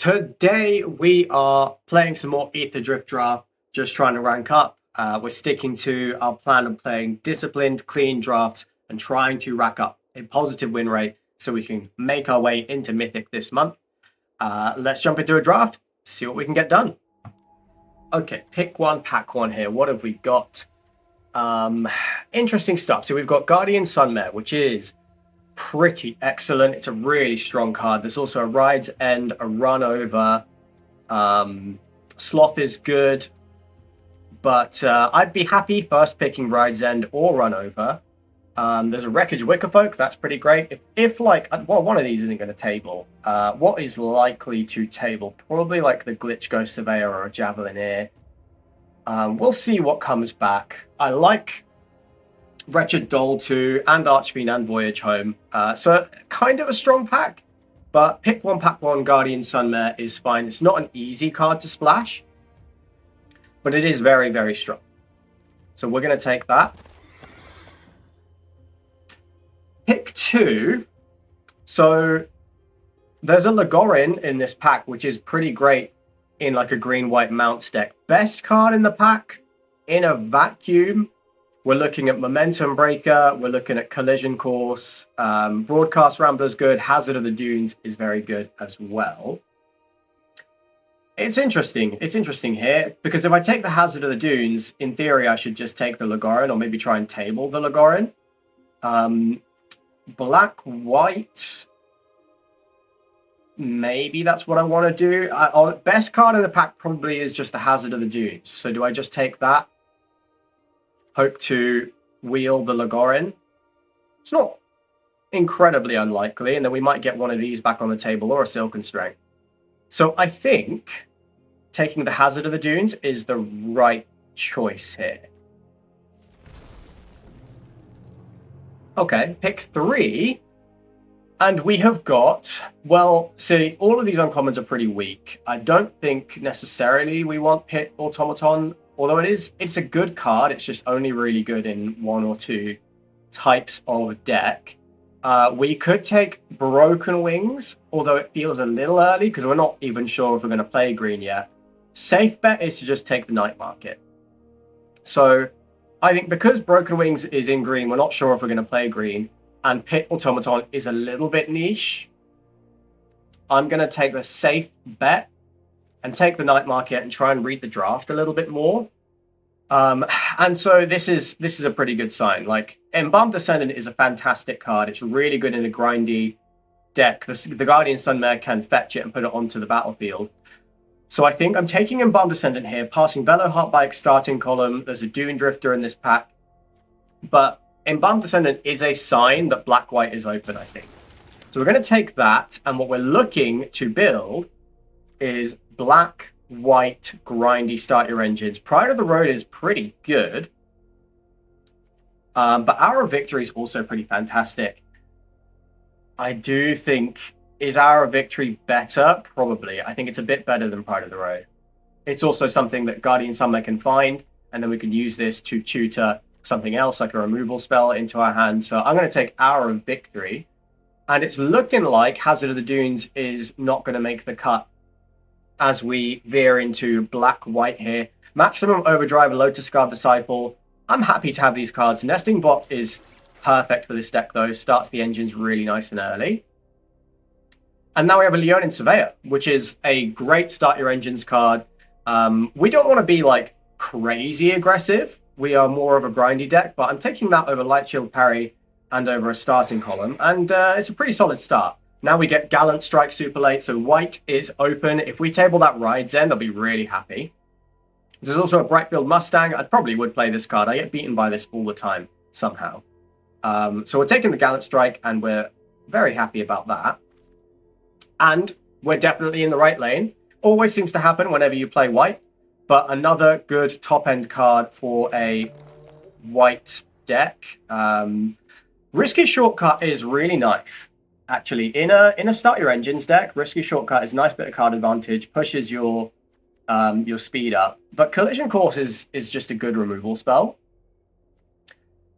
Today we are playing some more Aetherdrift draft, just trying to rank up. We're sticking to our plan of playing disciplined, clean drafts and trying to rack up a positive win rate so we can make our way into Mythic this month. Let's jump into a draft, see what we can get done. Okay, pick one, pack one here. What have we got? Interesting stuff. So we've got Guardian Sunmare, which is pretty excellent. It's a really strong card. There's also a Ride's End, a Run Over. Sloth is good, but I'd be happy first picking Ride's End or Run Over. There's a Wreckage Wickerfolk. That's pretty great. If one of these isn't going to table, what is likely to table? Probably like the Glitch Ghost Surveyor or a Javelineer. We'll see what comes back. I like Wretched Doll 2 and Archfiend and Voyage Home. So kind of a strong pack, but pick one, pack one, Guardian Sunmare is fine. It's not an easy card to splash, but it is very, very strong. So we're going to take that. Pick two. So there's a Lagorin in this pack, which is pretty great in like a green-white mounts deck. Best card in the pack in a vacuum. We're looking at Momentum Breaker. We're looking at Collision Course. Broadcast Rambler's good. Hazard of the Dunes is very good as well. It's interesting. It's interesting here because if I take the Hazard of the Dunes, in theory, I should just take the Lagorin or maybe try and table the Lagorin. Black, white. Maybe that's what I want to do. Best card in the pack probably is just the Hazard of the Dunes. So do I just take that? Hope to wheel the Lagorin. It's not incredibly unlikely, and then we might get one of these back on the table or a Silken Strength. So I think taking the Hazard of the Dunes is the right choice here. Okay, pick three. And we have got, well, see, all of these uncommons are pretty weak. I don't think necessarily we want Pit Automaton, although it's a good card. It's just only really good in one or two types of deck. We could take Broken Wings, although it feels a little early because we're not even sure if we're going to play green yet. Safe bet is to just take the Night Market. So I think because Broken Wings is in green, we're not sure if we're going to play green. And Pit Automaton is a little bit niche. I'm going to take the safe bet and take the Night Market and try and read the draft a little bit more. And so this is a pretty good sign. Like, Embalmed Descendant is a fantastic card. It's really good in a grindy deck. The Guardian Sunmare can fetch it and put it onto the battlefield. So I think I'm taking Embalmed Descendant here, passing Bellow Heartbike starting column. There's a Dune Drifter in this pack. But Embalmed Descendant is a sign that Black-White is open, I think. So we're going to take that, and what we're looking to build is Black-White grindy start your engines. Pride of the Road is pretty good, but Hour of Victory is also pretty fantastic. I do think, is Hour of Victory better? Probably. I think it's a bit better than Pride of the Road. It's also something that Guardian Sunmare can find, and then we can use this to tutor something else like a removal spell into our hand. So I'm going to take Hour of Victory, and it's looking like Hazard of the Dunes is not going to make the cut as we veer into Black-White here. Maximum Overdrive, Lotus Guard Disciple. I'm happy to have these cards. Nesting Bot is perfect for this deck though. Starts the engines really nice and early. And now we have a Leonin Surveyor, which is a great start your engines card. We don't want to be like crazy aggressive. We are more of a grindy deck, but I'm taking that over Light Shield Parry and over a starting column, and it's a pretty solid start. Now we get Gallant Strike super late, so white is open. If we table that Ride's End, I'll be really happy. There's also a Brightfield Mustang. I probably would play this card. I get beaten by this all the time, somehow. So we're taking the Gallant Strike, and we're very happy about that. And we're definitely in the right lane. Always seems to happen whenever you play white. But another good top-end card for a white deck. Risky Shortcut is really nice, actually. In a Start Your Engines deck, Risky Shortcut is a nice bit of card advantage, pushes your speed up. But Collision Course is just a good removal spell.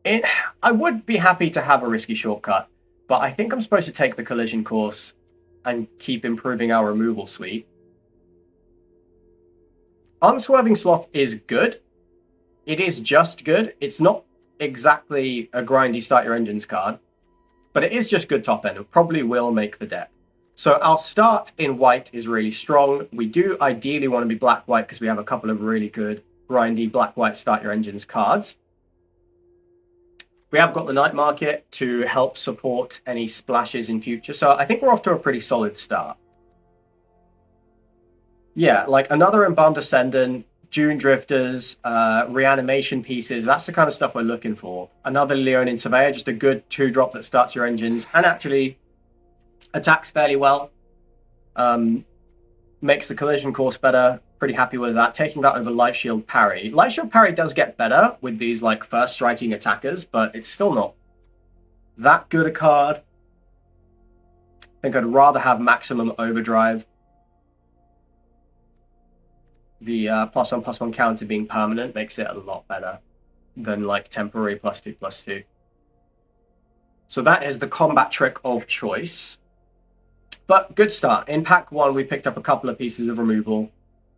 I would be happy to have a Risky Shortcut, but I think I'm supposed to take the Collision Course and keep improving our removal suite. Unswerving Sloth is good. It is just good. It's not exactly a grindy start your engines card, but it is just good top end. It probably will make the deck. So our start in white is really strong. We do ideally want to be black-white because we have a couple of really good grindy black-white start your engines cards. We have got the Night Market to help support any splashes in future. So I think we're off to a pretty solid start. Yeah, like another Embalmed Ascendant, Dune Drifters, reanimation pieces. That's the kind of stuff we're looking for. Another Leonin Surveyor, just a good 2-drop that starts your engines and actually attacks fairly well. Makes the collision course better. Pretty happy with that. Taking that over Light Shield Parry. Light Shield Parry does get better with these like first striking attackers, but it's still not that good a card. I think I'd rather have Maximum Overdrive. The +1/+1 counter being permanent makes it a lot better than like temporary +2/+2. So that is the combat trick of choice. But good start. In pack 1, we picked up a couple of pieces of removal,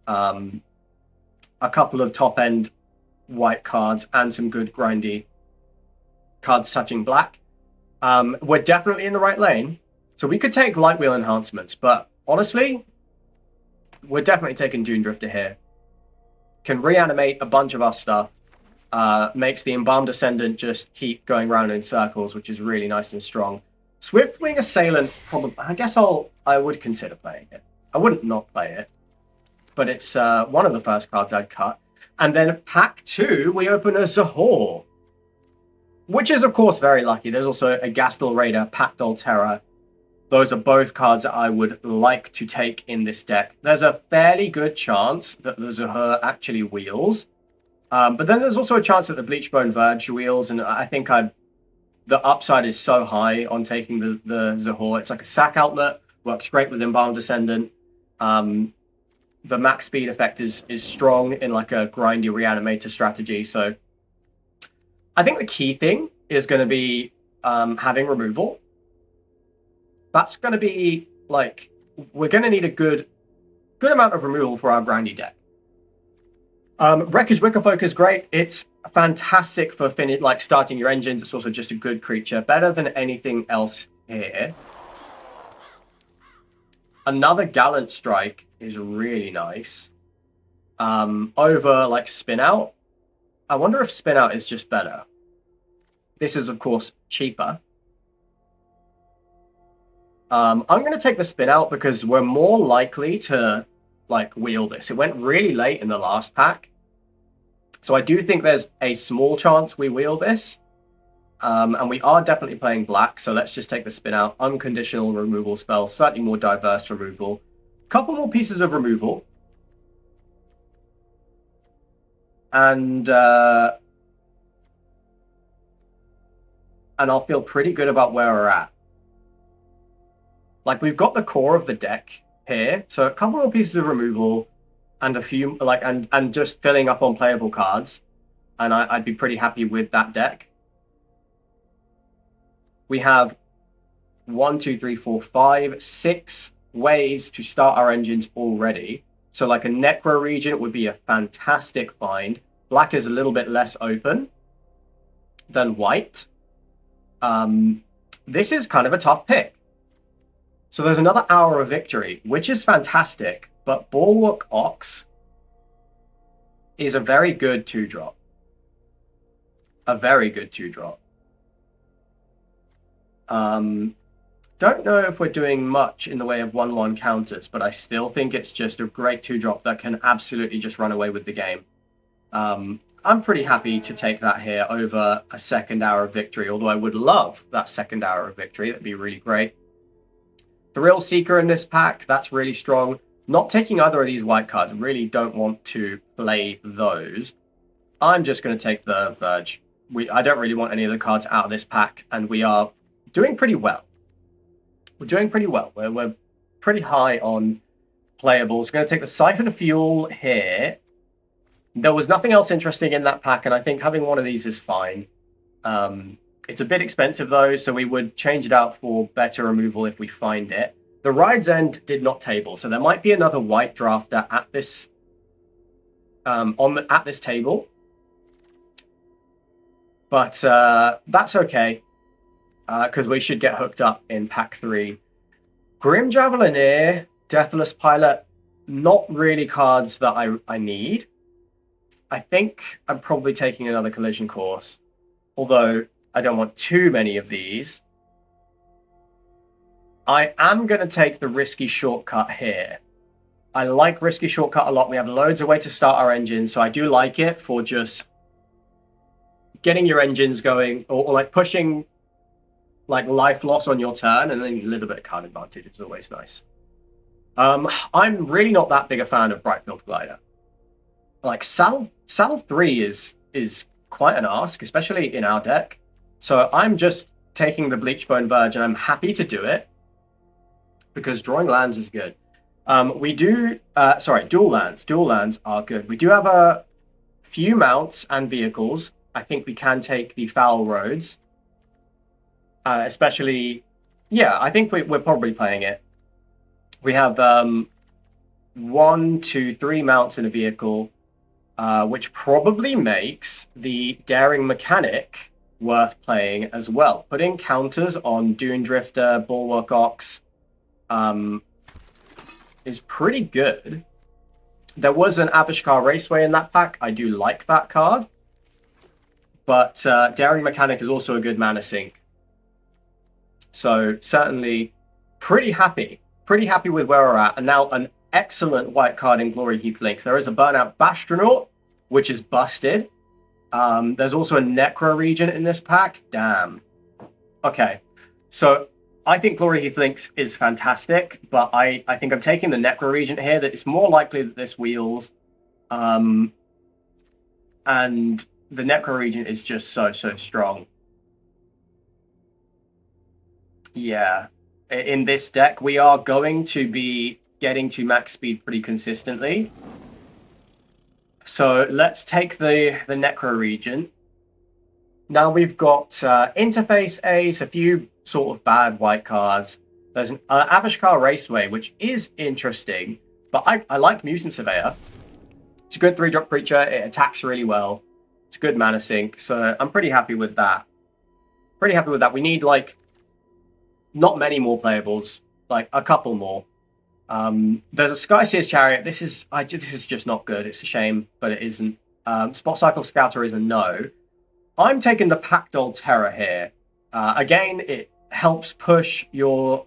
a couple of top-end white cards, and some good grindy cards touching black. We're definitely in the right lane. So we could take Light Wheel enhancements, but honestly, we're definitely taking Dune Drifter here. Can reanimate a bunch of our stuff. Makes the Embalmed Ascendant just keep going around in circles, which is really nice and strong. Swiftwing Assailant, probably, I guess I would consider playing it. I wouldn't not play it, but it's one of the first cards I'd cut. And then pack 2, we open a Zahor, which is, of course, very lucky. There's also a Gastel Raider, Pact Altera. Those are both cards that I would like to take in this deck. There's a fairly good chance that the Zahor actually wheels. But then there's also a chance that the Bleachbone Verge wheels, and I think the upside is so high on taking the Zahor. It's like a sack outlet, works great with Embalmed Ascendant. The max speed effect is strong in like a grindy reanimator strategy. So I think the key thing is going to be having removal. That's going to be like, we're going to need a good amount of removal for our grindy deck. Wreckage Wickerfolk is great. It's fantastic for starting your engines. It's also just a good creature, better than anything else here. Another Gallant Strike is really nice. Over like Spin Out. I wonder if Spin Out is just better. This is of course cheaper. I'm going to take the Spin Out because we're more likely to like wheel this. It went really late in the last pack. So I do think there's a small chance we wheel this. And we are definitely playing black, so let's just take the Spin Out. Unconditional removal spell, slightly more diverse removal. Couple more pieces of removal. And I'll feel pretty good about where we're at. Like, we've got the core of the deck here, so a couple more pieces of removal and a few, like, and just filling up on playable cards, and I'd be pretty happy with that deck. We have 1, 2, 3, 4, 5, 6 ways to start our engines already. So like a Necro Regent would be a fantastic find. Black is a little bit less open than white. This is kind of a tough pick. So there's another Hour of Victory, which is fantastic, but Bulwark Ox is a very good 2-drop. A very good 2-drop. Don't know if we're doing much in the way of 1/1 counters, but I still think it's just a great 2-drop that can absolutely just run away with the game. I'm pretty happy to take that here over a second Hour of Victory, although I would love that second Hour of Victory. That'd be really great. Thrill Seeker in this pack, that's really strong. Not taking either of these white cards, really don't want to play those. I'm just going to take the Verge. I don't really want any of the cards out of this pack, and we are doing pretty well. We're doing pretty well. We're pretty high on playables. We're going to take the Siphon Fuel here. There was nothing else interesting in that pack, and I think having one of these is fine. It's a bit expensive, though, so we would change it out for better removal if we find it. The Ride's End did not table, so there might be another white drafter at this at this table. But that's okay, because we should get hooked up in pack 3. Grim Javelineer, Deathless Pilot, not really cards that I need. I think I'm probably taking another Collision Course, although I don't want too many of these. I am going to take the Risky Shortcut here. I like Risky Shortcut a lot. We have loads of way to start our engine, so I do like it for just getting your engines going, or like pushing like life loss on your turn, and then a little bit of card advantage is always nice. I'm really not that big a fan of Brightfield Glider. Like Saddle 3 is quite an ask, especially in our deck. So I'm just taking the Bleachbone Verge, and I'm happy to do it because drawing lands is good. We do, dual lands. Dual lands are good. We do have a few mounts and vehicles. I think we can take the Foul Roads. Especially, yeah, I think we're probably playing it. We have 1, 2, 3 mounts in a vehicle, which probably makes the Daring Mechanic worth playing as well. Putting counters on Dune Drifter, Bulwark Ox is pretty good. There was an Avishkar Raceway in that pack. I do like that card. But Daring Mechanic is also a good mana sink. So certainly pretty happy with where we're at. And now an excellent white card in Glory Heath Links. There is a Burnout Bastronaut, which is busted. There's also a Necro Regent in this pack. Damn. Okay. So I think Glory Heath Links is fantastic, but I think I'm taking the Necro Regent here, that it's more likely that this wheels. And the Necro Regent is just so strong. Yeah. In this deck, we are going to be getting to max speed pretty consistently. So let's take the Necro Regent. Now we've got Interface Ace, a few sort of bad white cards. There's an Avishkar Raceway, which is interesting, but I like Mutant Surveyor. It's a good 3-drop creature. It attacks really well. It's a good mana sink, so I'm pretty happy with that. We need, like, not many more playables, like a couple more. There's a Skyseer's Chariot. This is just not good. It's a shame, but it isn't. Spot Cycle Scouter is a no. I'm taking the Packdoll Terror here. Again, it helps push you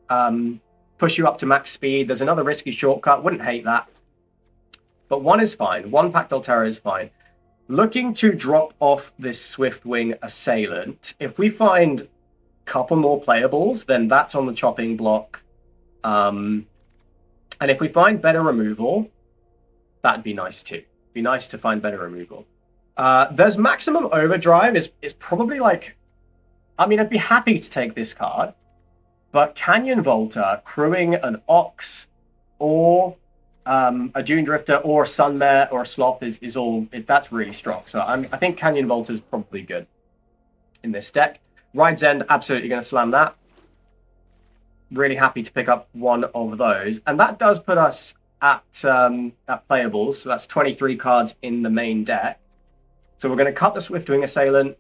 up to max speed. There's another Risky Shortcut. Wouldn't hate that. But one is fine. One Packdoll Terror is fine. Looking to drop off this Swiftwing Assailant. If we find a couple more playables, then that's on the chopping block. And if we find better removal, that'd be nice too. Be nice to find better removal. There's Maximum Overdrive is probably like... I mean, I'd be happy to take this card, but Canyon Volta, crewing an Ox, or a Dune Drifter, or a Sunmare, or a Sloth is all... that's really strong. So I think Canyon Volta is probably good in this deck. Ride's End, absolutely going to slam that. Really happy to pick up one of those. And that does put us at playables. So that's 23 cards in the main deck. So we're going to cut the Swiftwing Assailant.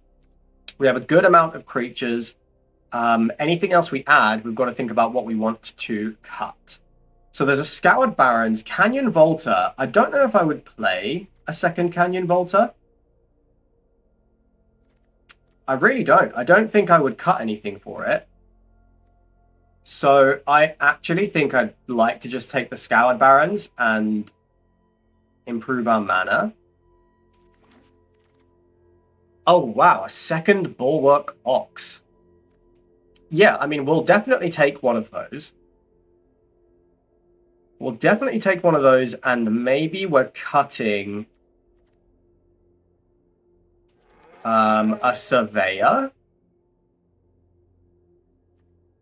We have a good amount of creatures. Anything else we add, we've got to think about what we want to cut. So there's a Scoured Barrens, Canyon Volta. I don't know if I would play a second Canyon Volta. I really don't. I don't think I would cut anything for it. So I actually think I'd like to just take the Scoured Barrens and improve our mana. Oh, wow. A second Bulwark Ox. Yeah, I mean, we'll definitely take one of those. We'll definitely take one of those, and maybe we're cutting a Surveyor.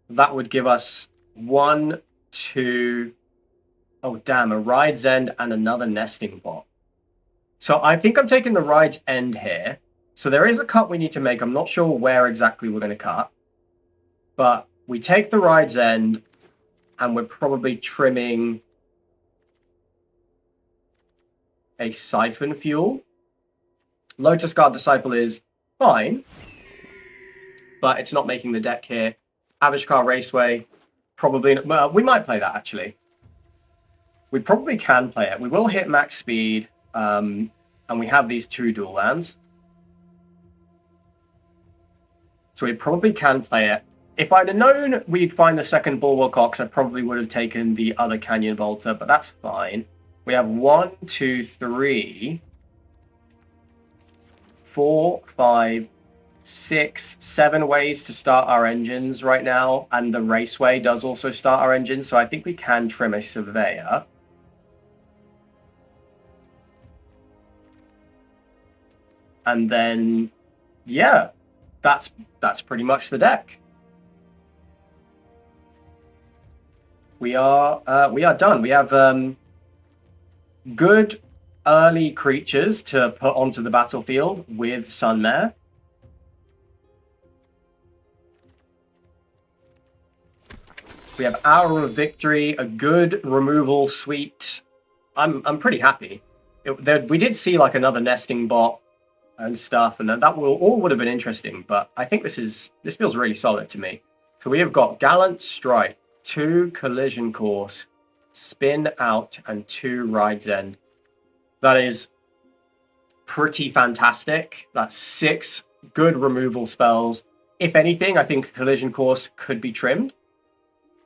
That would give us 1, 2... Oh, damn, a Ride's End and another Nesting Bot. So I think I'm taking the Ride's End here. So there is a cut we need to make. I'm not sure where exactly we're going to cut. But we take the Ride's End, and we're probably trimming... a Siphon Fuel. Lotus Guard Disciple is fine, but it's not making the deck here. Avishkar Raceway, probably... Well, we might play that, actually. We probably can play it. We will hit max speed, and we have these 2 dual lands. So we probably can play it. If I'd have known we'd find the second Bulwark Ox, I probably would have taken the other Canyon Bolter, but that's fine. We have 1, 2, 3, 4, 5, 6, 7 ways to start our engines right now, and the Raceway does also start our engines, so I think we can trim a Surveyor. And then, yeah, that's pretty much the deck. We are done. We have good early creatures to put onto the battlefield with Sunmare. We have Hour of Victory, a good removal suite. I'm pretty happy. We did see like another nesting bot and stuff, and that all would have been interesting, but I think this feels really solid to me. So we have got Gallant Strike, 2 Collision Course, Spin Out, and 2 Ride's End. That is pretty fantastic. That's 6 good removal spells. If anything, I think Collision Course could be trimmed,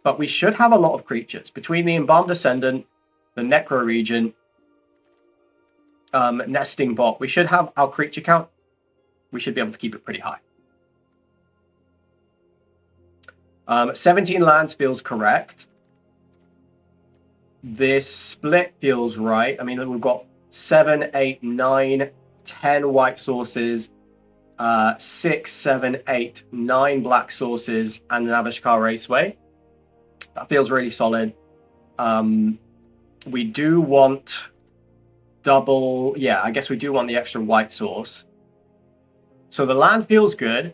but we should have a lot of creatures. Between the Embalmed Ascendant, the Necro Regent, Nesting Bot, we should have our creature count. We should be able to keep it pretty high. 17 lands feels correct. This split feels right. I mean, we've got 7, 8, 9, 10 white sources, 6, 7, 8, 9 black sources, and an Avishkar Raceway. That feels really solid. We do want double... Yeah, I guess we do want the extra white source. So the land feels good.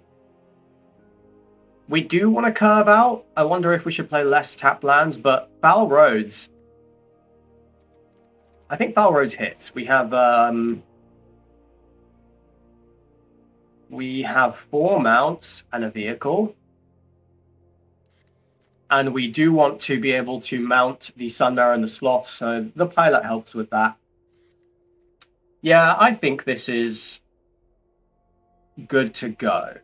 We do want to curve out. I wonder if we should play less tapped lands, but Foul Roads... I think Foul Roads hits. We have 4 mounts and a vehicle. And we do want to be able to mount the Sunmare and the Sloth, so the pilot helps with that. Yeah, I think this is good to go.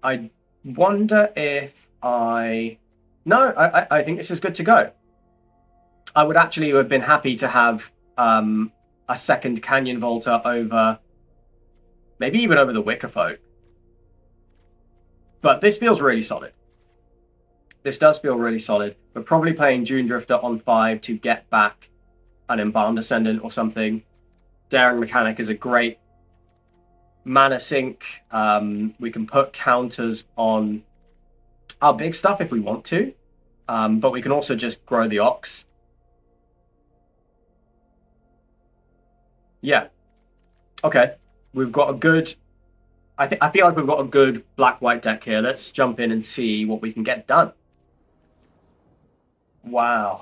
I wonder if No, I think this is good to go. I would actually have been happy to have a second Canyon Volta over, maybe even over the Wicker Folk. But this feels really solid. This does feel really solid. We're probably playing Dune Drifter on 5 to get back an Embalmed Ascendant or something. Daring Mechanic is a great mana sink. We can put counters on our big stuff if we want to. But we can also just grow the Ox. Yeah. Okay. We've got a good... I feel like we've got a good black-white deck here. Let's jump in and see what we can get done. Wow.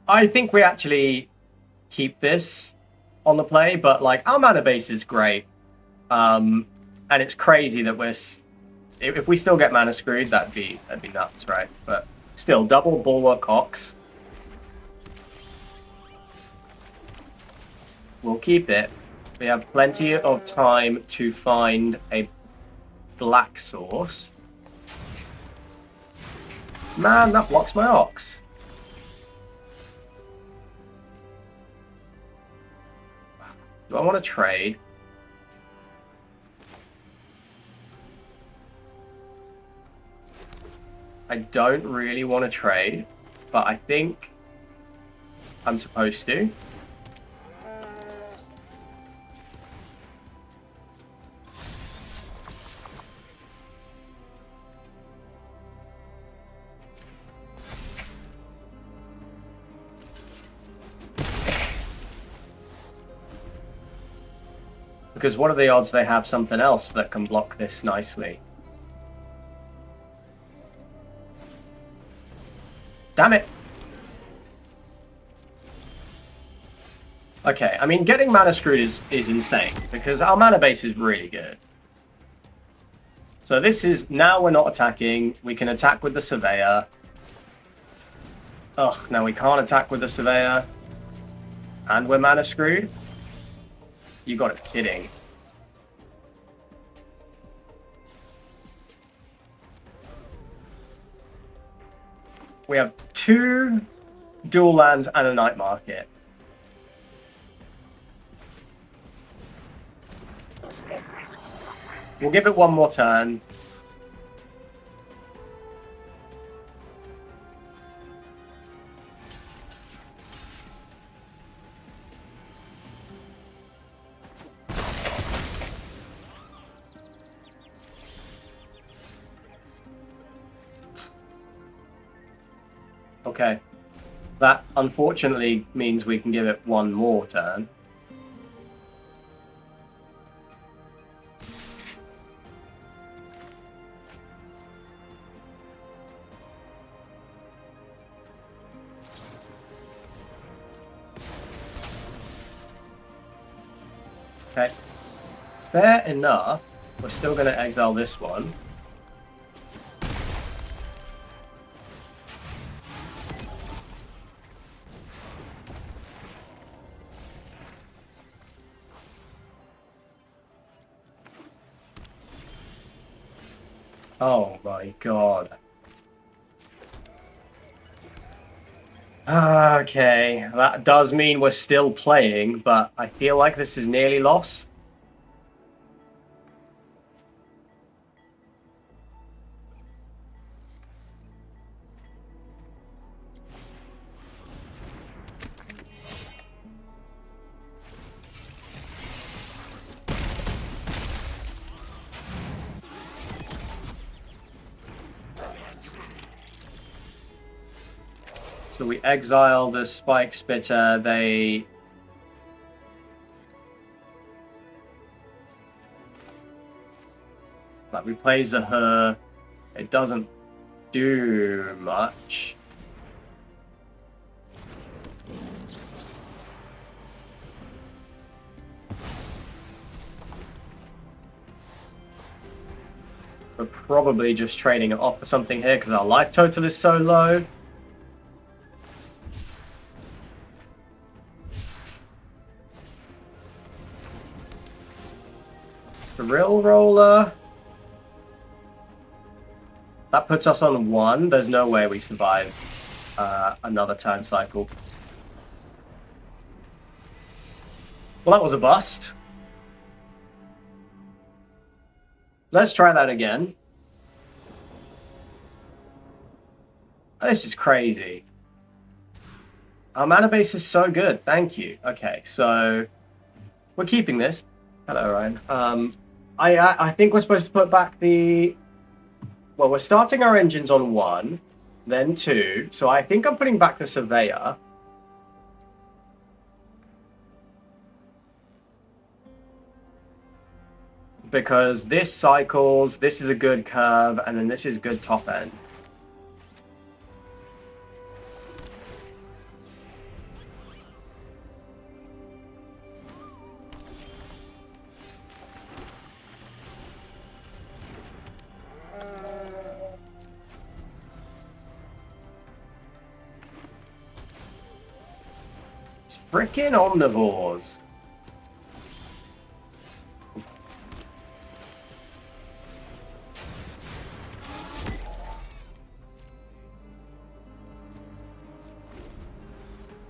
I think we actually keep this on the play, but like our mana base is great. And it's crazy that if we still get mana screwed, that'd be nuts, right? But still, double Bulwark Ox. We'll keep it. We have plenty of time to find a black source. Man, that blocks my Ox. Do I want to trade? I don't really want to trade, but I think I'm supposed to. Because what are the odds they have something else that can block this nicely? Damn it! Okay, I mean, getting mana screwed is insane, because our mana base is really good. So this is, now we're not attacking, we can attack with the Surveyor. Ugh, now we can't attack with the Surveyor. And we're mana screwed? You got it kidding. We have 2 dual lands and a night market. We'll give it one more turn. Okay. That unfortunately means we can give it one more turn. Okay. Fair enough. We're still going to exile this one. Oh my god. Okay, that does mean we're still playing, but I feel like this is nearly lost. So we exile the Spike Spitter, they... Like, we play Zahur, it doesn't do much. We're probably just trading it off for something here because our life total is so low. Thrill Roller. That puts us on 1. There's no way we survive another turn cycle. Well, that was a bust. Let's try that again. This is crazy. Our mana base is so good. Thank you. Okay, so we're keeping this. Hello, Ryan. I think we're supposed to put back the... Well, we're starting our engines on 1, then 2. So I think I'm putting back the Surveyor. Because this cycles, this is a good curve, and then this is good top end. It's freaking omnivores.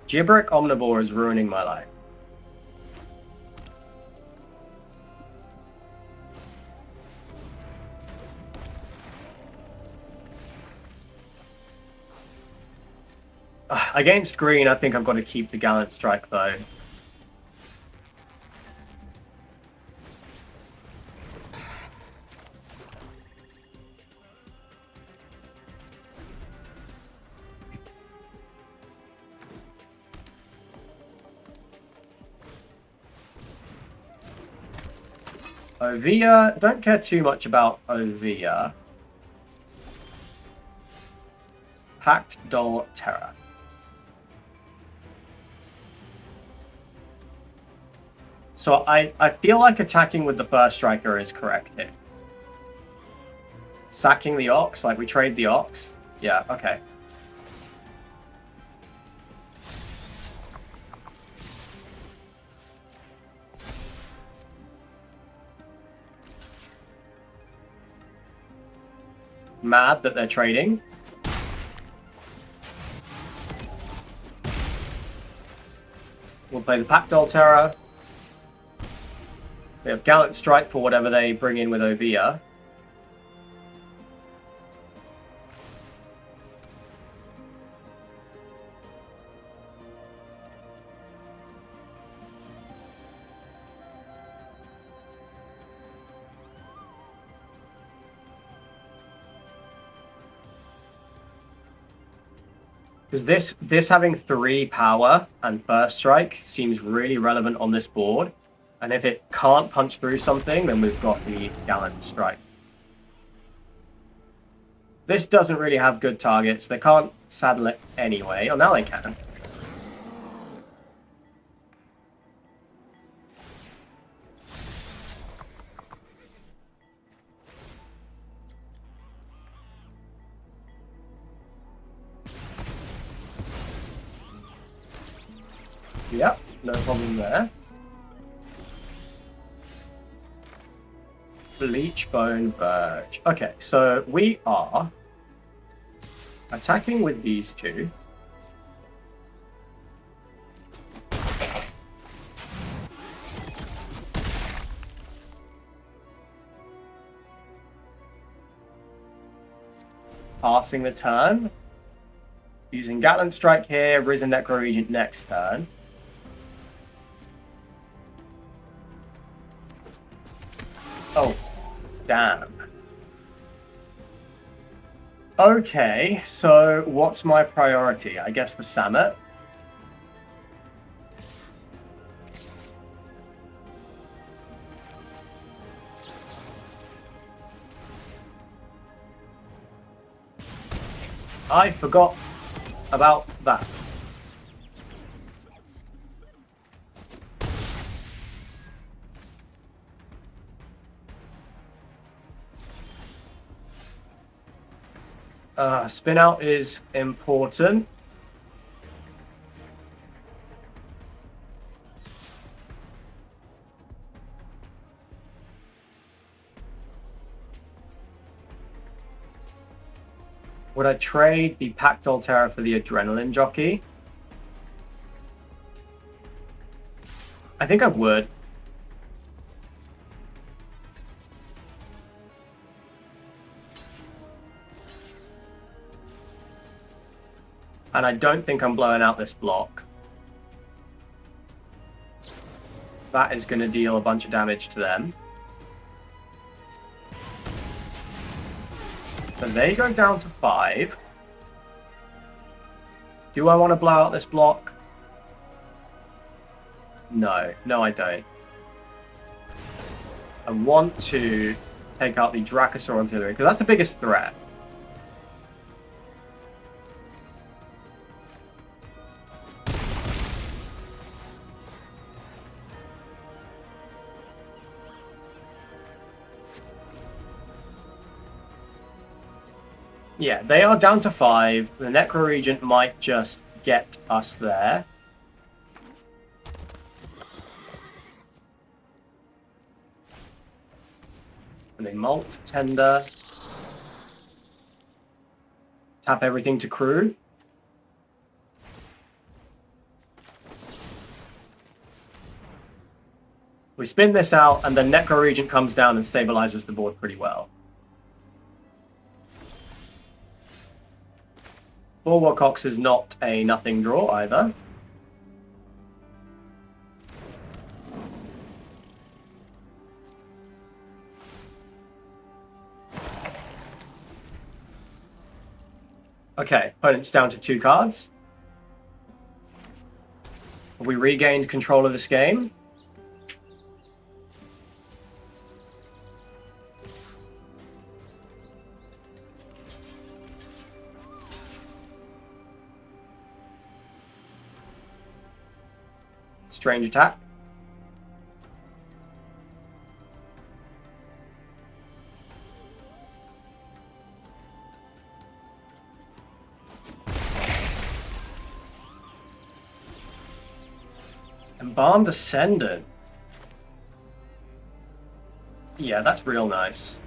Gibberick Omnivore is ruining my life. Against green, I think I've got to keep the Gallant Strike, though. Ovia, don't care too much about Ovia. Pact Doll Terror. So I feel like attacking with the first striker is correct here. Sacking the Ox, like we trade the Ox. Yeah, okay. Mad that they're trading. We'll play the Pact Altera. We have Gallant Strike for whatever they bring in with Ovia. Because this having 3 power and first strike seems really relevant on this board. And if it can't punch through something, then we've got the Gallant Strike. This doesn't really have good targets. They can't saddle it anyway. Oh, now they can. Yep, no problem there. Bleachbone Verge. Okay, so we are attacking with these two. Passing the turn. Using Gatling Strike here, Risen Necro Regent next turn. Oh, damn. Okay, so what's my priority? I guess the Samet. I forgot about that. Spin out is important. Would I trade the Pact Altera for the Adrenaline Jockey? I think I would. And I don't think I'm blowing out this block. That is going to deal a bunch of damage to them. So they go down to 5. Do I want to blow out this block? No. No, I don't. I want to take out the Dracosaur Artillery, because that's the biggest threat. Yeah, they are down to 5. The Necro Regent might just get us there. And they Molt, Tender. Tap everything to crew. We spin this out, and the Necro Regent comes down and stabilizes the board pretty well. Bulwark Ox is not a nothing draw either. Okay, opponent's down to 2 cards. Have we regained control of this game? Strange attack. Embalmed Ascendant. Yeah, that's real nice.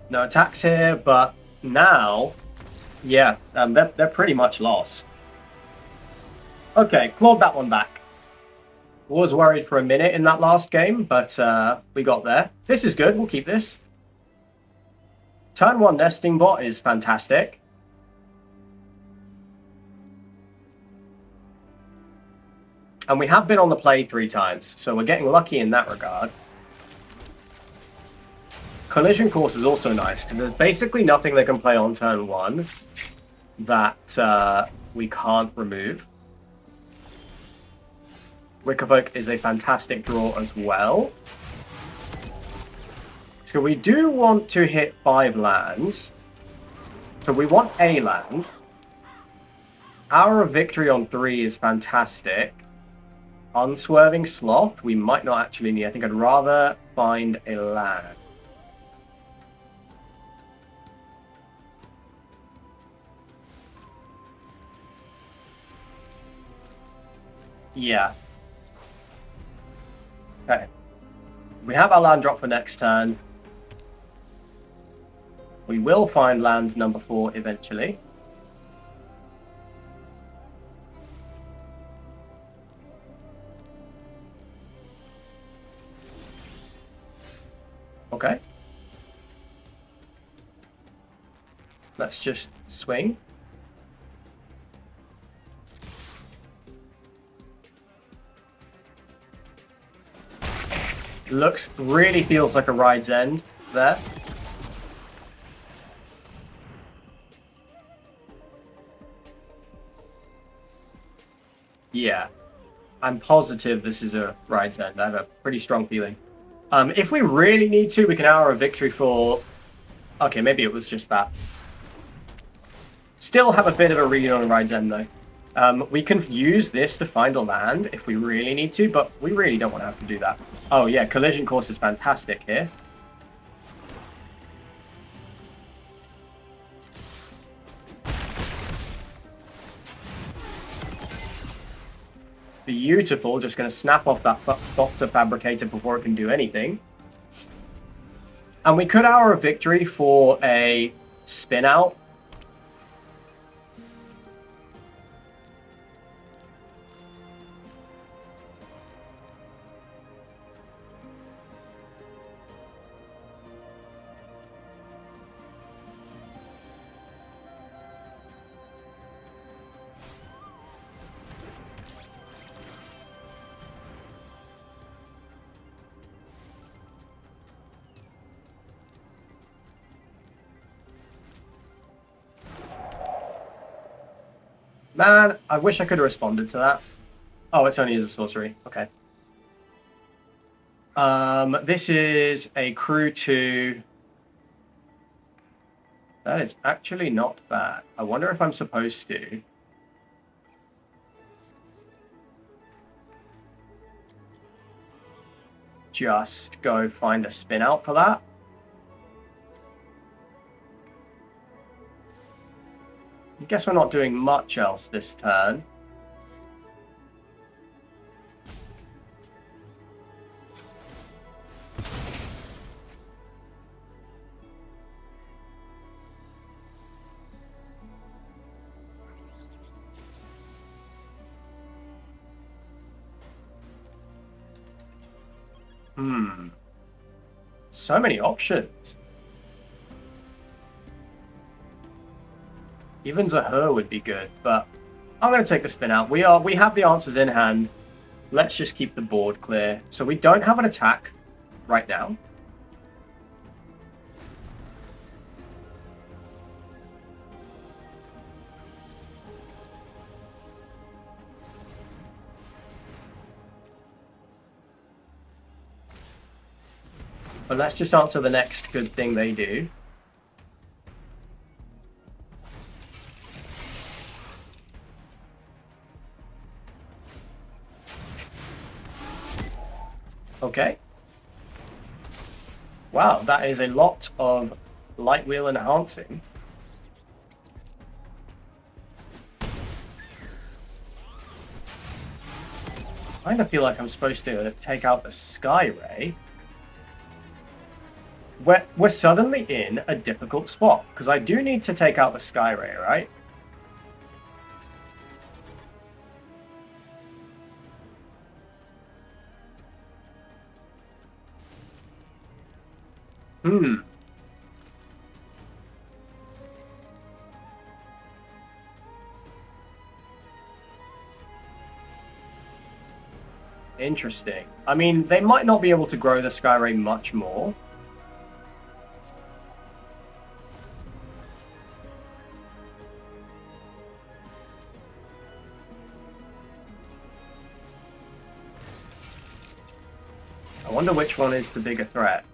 No attacks here, but now, yeah, they're pretty much lost. Okay, clawed that one back. Was worried for a minute in that last game, but we got there. This is good. We'll keep this. Turn 1 nesting bot is fantastic. And we have been on the play 3 times, so we're getting lucky in that regard. Collision Course is also nice, because there's basically nothing they can play on turn 1 that we can't remove. Wickerfolk is a fantastic draw as well. So we do want to hit 5 lands. So we want a land. Hour of Victory on 3 is fantastic. Unswerving Sloth, we might not actually need. I think I'd rather find a land. Yeah. Okay. We have our land drop for next turn. We will find land number 4 eventually. Okay. Let's just swing. Really feels like a Ride's End there. Yeah. I'm positive this is a Ride's End. I have a pretty strong feeling. If we really need to, we can Hour of Victory for... Okay, maybe it was just that. Still have a bit of a read on a Ride's End, though. We can use this to find a land if we really need to, but we really don't want to have to do that. Oh yeah, Collision Course is fantastic here. Beautiful, just going to snap off that Doctor Fabricator before it can do anything. And we could Hour of Victory for a spin out. Man, I wish I could have responded to that. Oh, it's only as a sorcery. Okay. This is a crew 2. That is actually not bad. I wonder if I'm supposed to. Just go find a spin out for that. I guess we're not doing much else this turn. So many options. Even Zahur would be good, but I'm going to take the spin out. We have the answers in hand. Let's just keep the board clear. So we don't have an attack right now. But let's just answer the next good thing they do. Okay. Wow, that is a lot of light wheel enhancing. I kind of feel like I'm supposed to take out the Sky Ray. We're suddenly in a difficult spot, because I do need to take out the Sky Ray, right? Hmm. Interesting. I mean, they might not be able to grow the Sky Ray much more. I wonder which one is the bigger threat.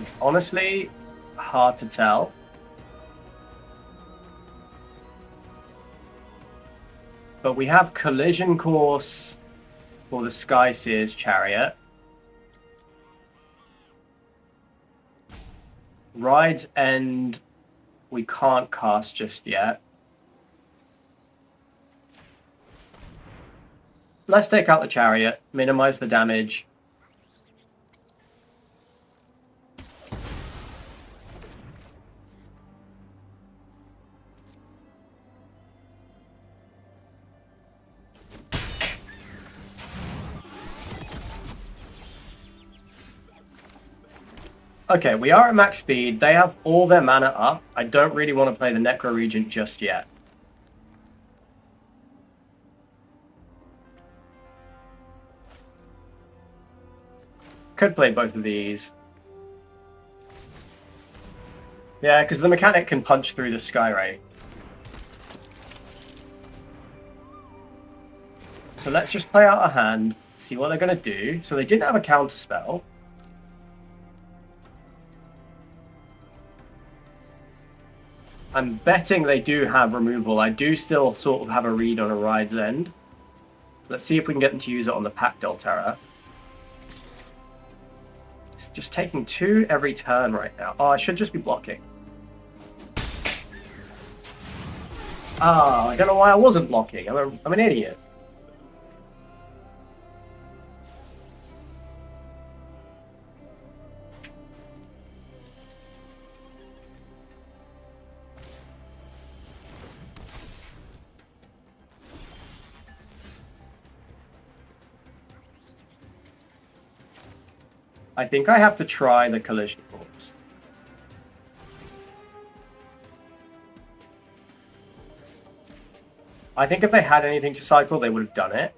It's honestly hard to tell. But we have collision course for the Sky Seer's chariot. Ride's End we can't cast just yet. Let's take out the chariot, minimize the damage. Okay, we are at max speed. They have all their mana up. I don't really want to play the Necro Regent just yet. Could play both of these. Yeah, because the mechanic can punch through the Sky Ray. So let's just play out a hand, see what they're going to do. So they didn't have a counter spell. I'm betting they do have removal. I do still sort of have a read on a Ride's End. Let's see if we can get them to use it on the Pact Terra. It's just taking 2 every turn right now. Oh, I should just be blocking. Ah, I don't know why I wasn't blocking. I'm an idiot. I think I have to try the collision course. I think if they had anything to cycle, they would have done it.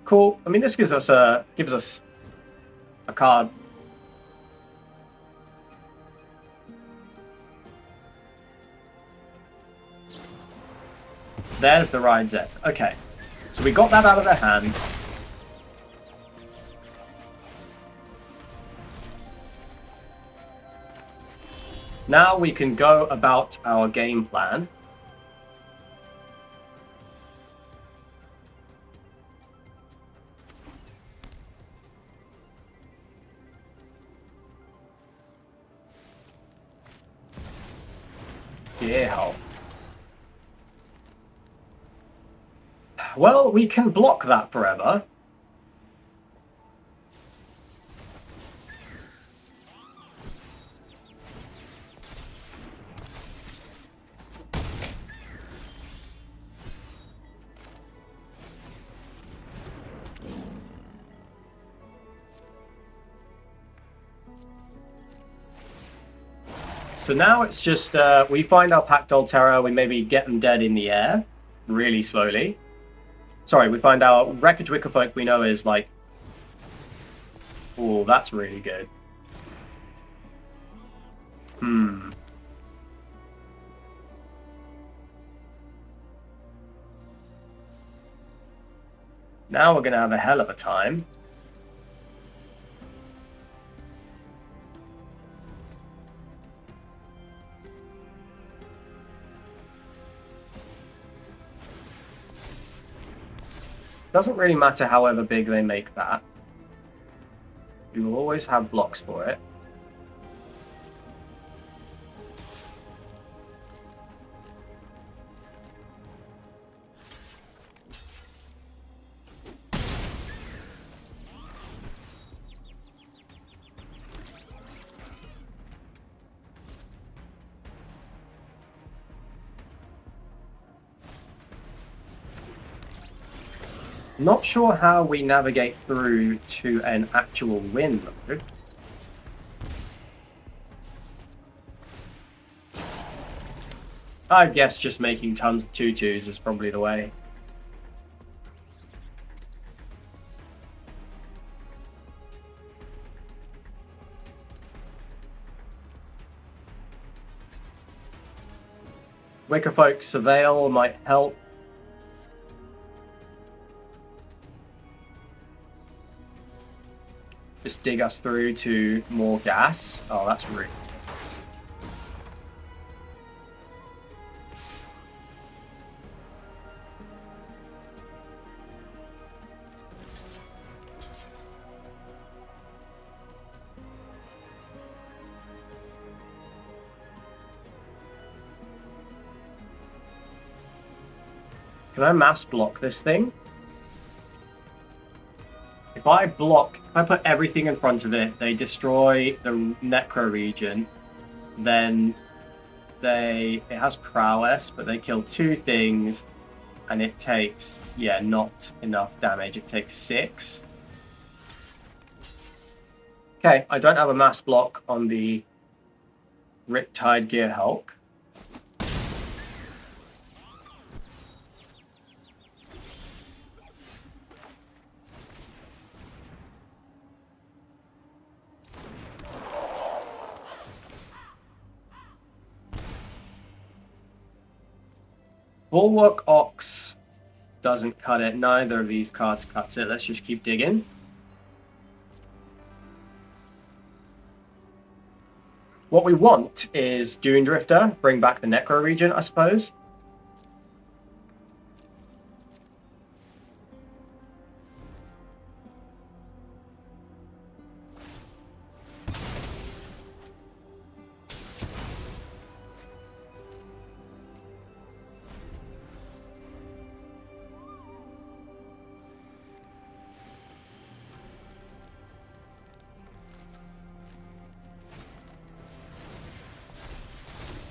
Cool. I mean, this gives us a card. There's the Ride's End. Okay, so we got that out of their hand. Now we can go about our game plan. Yeah. Well, we can block that forever. So now it's just, we find our Packed Old Terror, we maybe get them dead in the air, really slowly. Sorry, we find our Wreckage Wickerfolk we know is like... Oh, that's really good. Now we're going to have a hell of a time. Doesn't really matter however big they make that. We will always have blocks for it. Not sure how we navigate through to an actual win, though. I guess just making tons of 2/2s is probably the way. Wickerfolk Surveil might help. Just dig us through to more gas. Oh, that's rude. Can I mass block this thing? If I put everything in front of it, they destroy the necro region, then it has prowess, but they kill 2 things, and it takes, yeah, not enough damage. It takes 6. Okay, I don't have a mass block on the Riptide Gear Hulk. Bulwark Ox doesn't cut it. Neither of these cards cuts it. Let's just keep digging. What we want is Dune Drifter, bring back the Necro region, I suppose.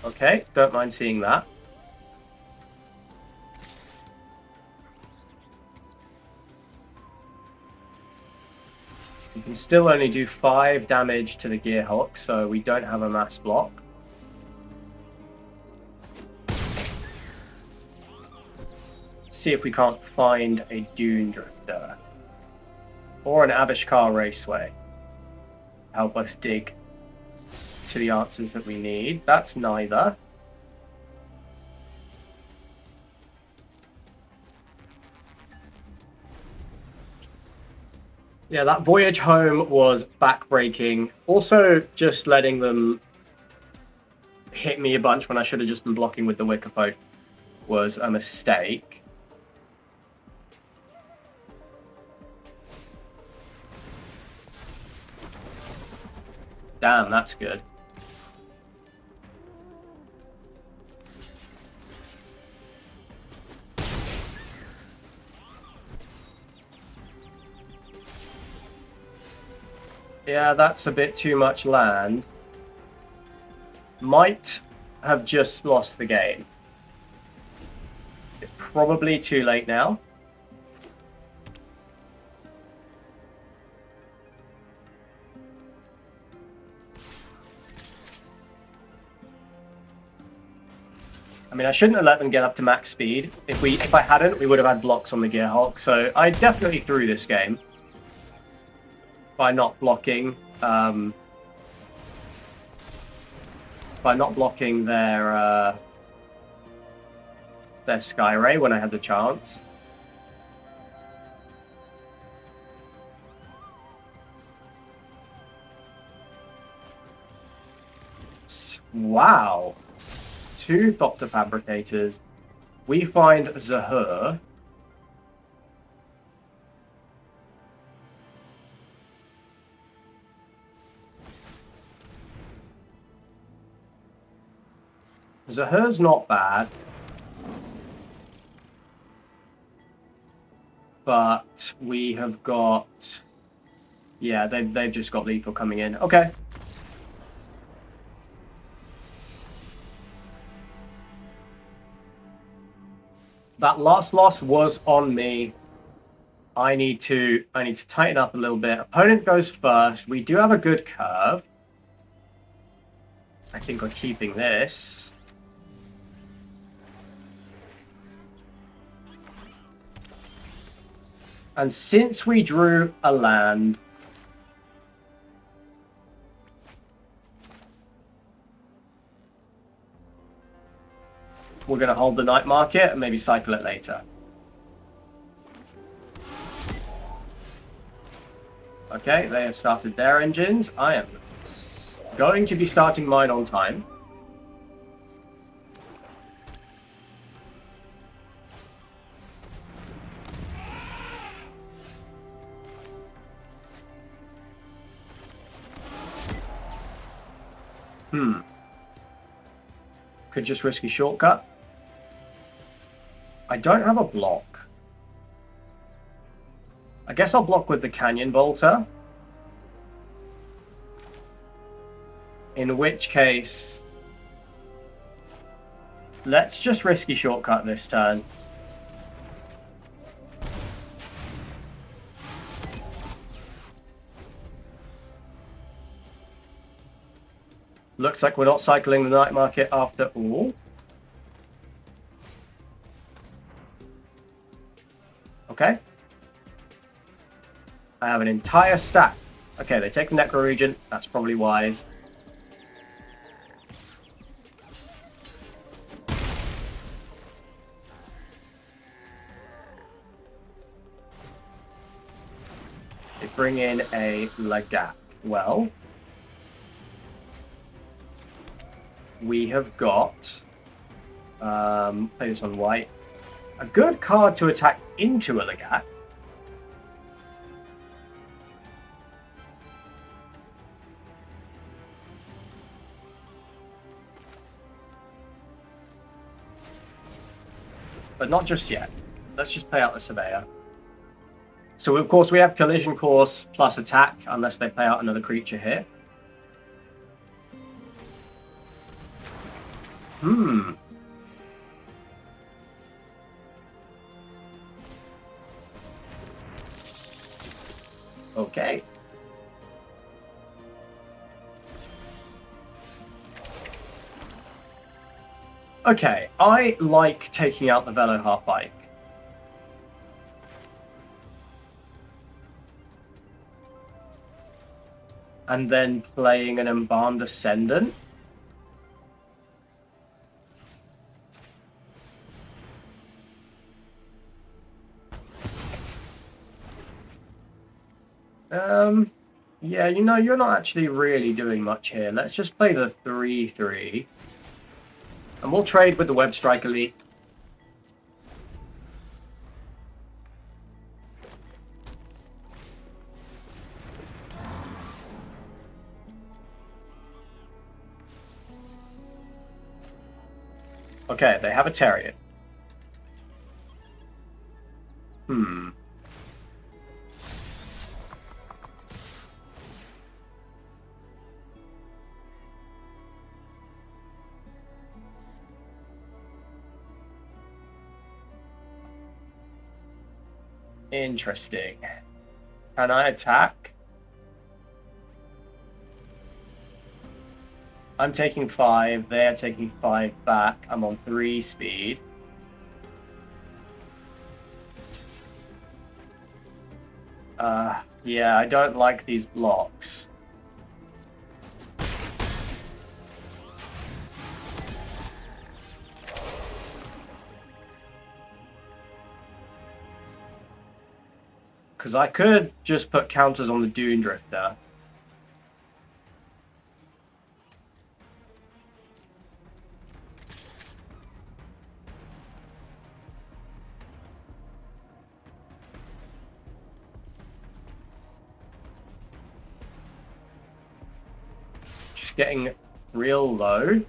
Okay, don't mind seeing that. You can still only do 5 damage to the Gear Hulk, so we don't have a mass block. See if we can't find a Dune Drifter. Or an Avishkar Raceway. Help us dig to the answers that we need. That's neither. Yeah, that voyage home was backbreaking. Also, just letting them hit me a bunch when I should have just been blocking with the Wickerfolk was a mistake. Damn, that's good. Yeah, that's a bit too much land. Might have just lost the game. It's probably too late now. I mean, I shouldn't have let them get up to max speed. If I hadn't, we would have had blocks on the Gearhulk. So I definitely threw this game by not blocking. By not blocking their Sky Ray when I had the chance. Wow. 2 Thopter Fabricators. We find Zahur. Zahur's not bad. But we have got... Yeah, they've just got lethal coming in. Okay. That last loss was on me. I need to tighten up a little bit. Opponent goes first. We do have a good curve. I think we're keeping this. And since we drew a land, we're going to hold the night market and maybe cycle it later. Okay, they have started their engines. I am going to be starting mine on time. Could just risky shortcut. I don't have a block. I guess I'll block with the Canyon Bolter. In which case, let's just risky shortcut this turn. Looks like we're not cycling the night market after all. Okay. I have an entire stack. Okay, they take the Necro Regent. That's probably wise. They bring in a Lagat. Well, we have got, play this on white, a good card to attack into a Lagat. But not just yet. Let's just play out the Surveyor. So, of course, we have Collision Course plus attack, unless they play out another creature here. Okay. Okay, I like taking out the Velo Half Bike. And then playing an Embalmed Ascendant. Yeah, you know, you're not actually really doing much here. Let's just play the 3/3. And we'll trade with the Web Strike Elite. Okay, they have a Terrier. Interesting. Can I attack? I'm taking 5. They're taking 5 back. I'm on 3 speed. Yeah, I don't like these blocks. Because I could just put counters on the Dune Drifter. Just getting real low.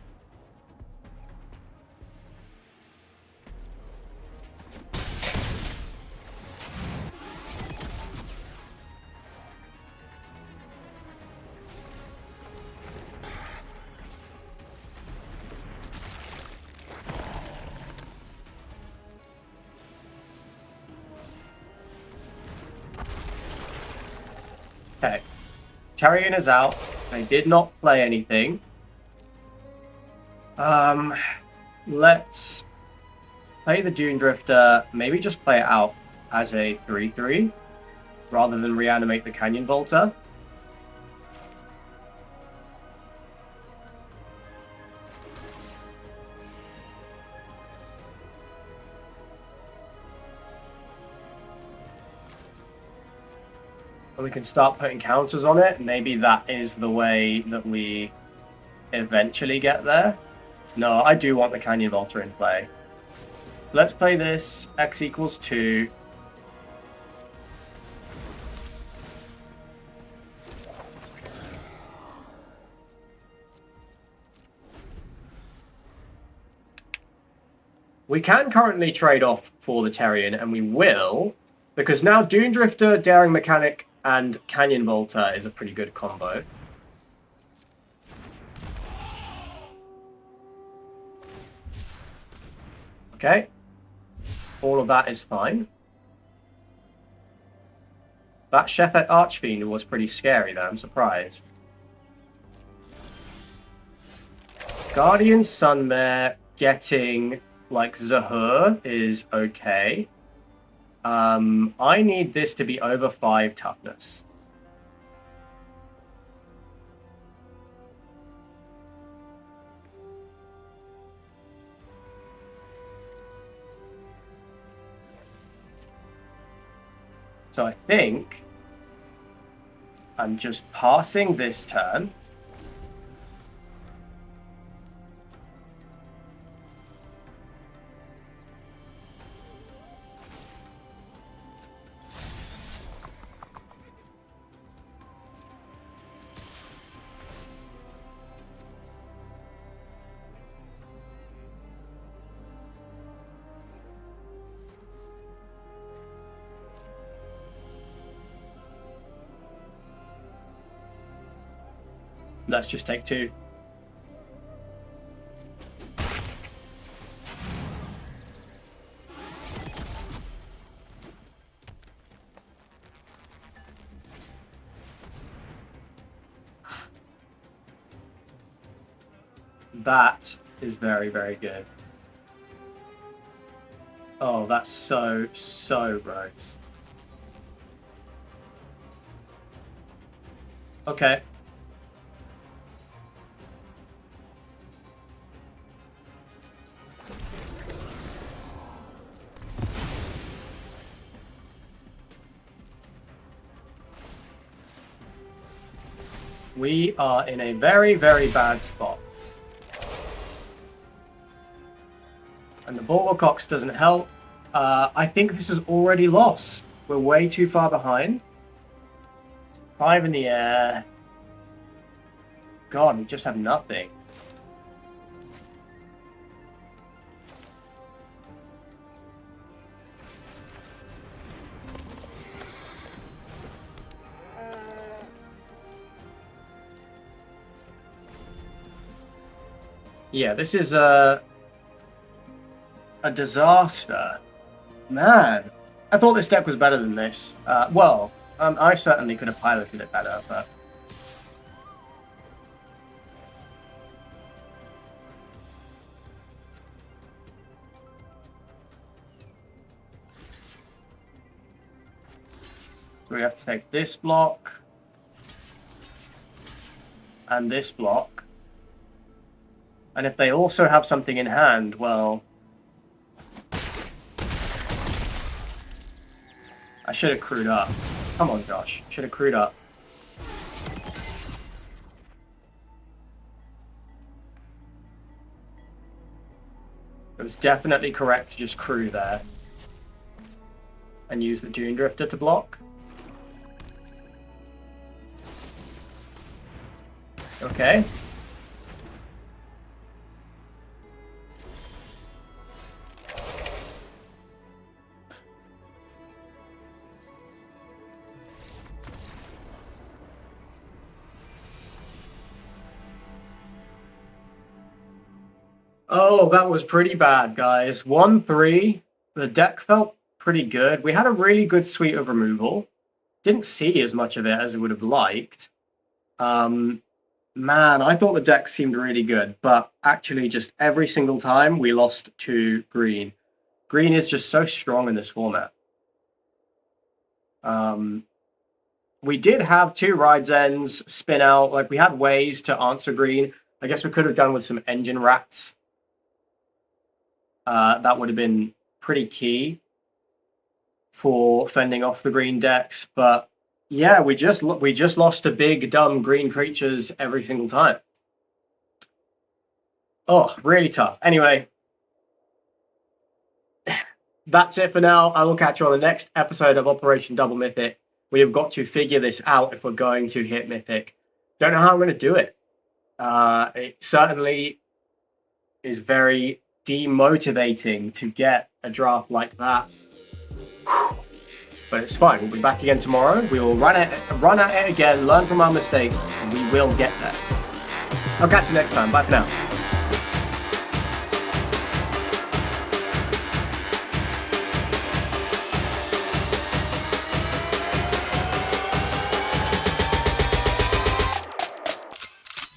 Okay. Tarion is out. I did not play anything. Let's play the Dune Drifter. Maybe just play it out as a 3-3 rather than reanimate the Canyon Volta. And we can start putting counters on it. Maybe that is the way that we eventually get there. No, I do want the Canyon Volta in play. Let's play this. X equals 2. We can currently trade off for the Terrian, and we will, because now Dune Drifter, Daring Mechanic, and Canyon Volta is a pretty good combo. Okay. All of that is fine. That Shephet Archfiend was pretty scary, though. I'm surprised. Guardian Sunmare getting, like, Zahur is okay. I need this to be over 5 toughness. So I think I'm just passing this turn. Let's just take 2. That is very, very good. Oh, that's so gross. Okay. We are in a very, very bad spot. And the Bulwark Ox doesn't help. I think this is already lost. We're way too far behind. 5 in the air. God, we just have nothing. Yeah, this is a disaster. Man, I thought this deck was better than this. I certainly could have piloted it better, but... So we have to take this block and this block. And if they also have something in hand, well, I should have crewed up. Come on, Josh. Should have crewed up. It was definitely correct to just crew there. And use the Dune Drifter to block. Okay. Oh, that was pretty bad, guys. 1-3. The deck felt pretty good. We had a really good suite of removal. Didn't see as much of it as I would have liked. Man, I thought the deck seemed really good, but actually just every single time we lost to green. Green is just so strong in this format. We did have 2 Rides Ends spin out. Like, we had ways to answer green. I guess we could have done with some Engine Rats. That would have been pretty key for fending off the green decks. But yeah, we just lost to big, dumb green creatures every single time. Oh, really tough. Anyway, that's it for now. I will catch you on the next episode of Operation Double Mythic. We have got to figure this out if we're going to hit Mythic. Don't know how I'm going to do it. It certainly is very demotivating to get a draft like that. But it's fine. We'll be back again tomorrow. We will run at it again, learn from our mistakes, and we will get there. I'll catch you next time. Bye for now.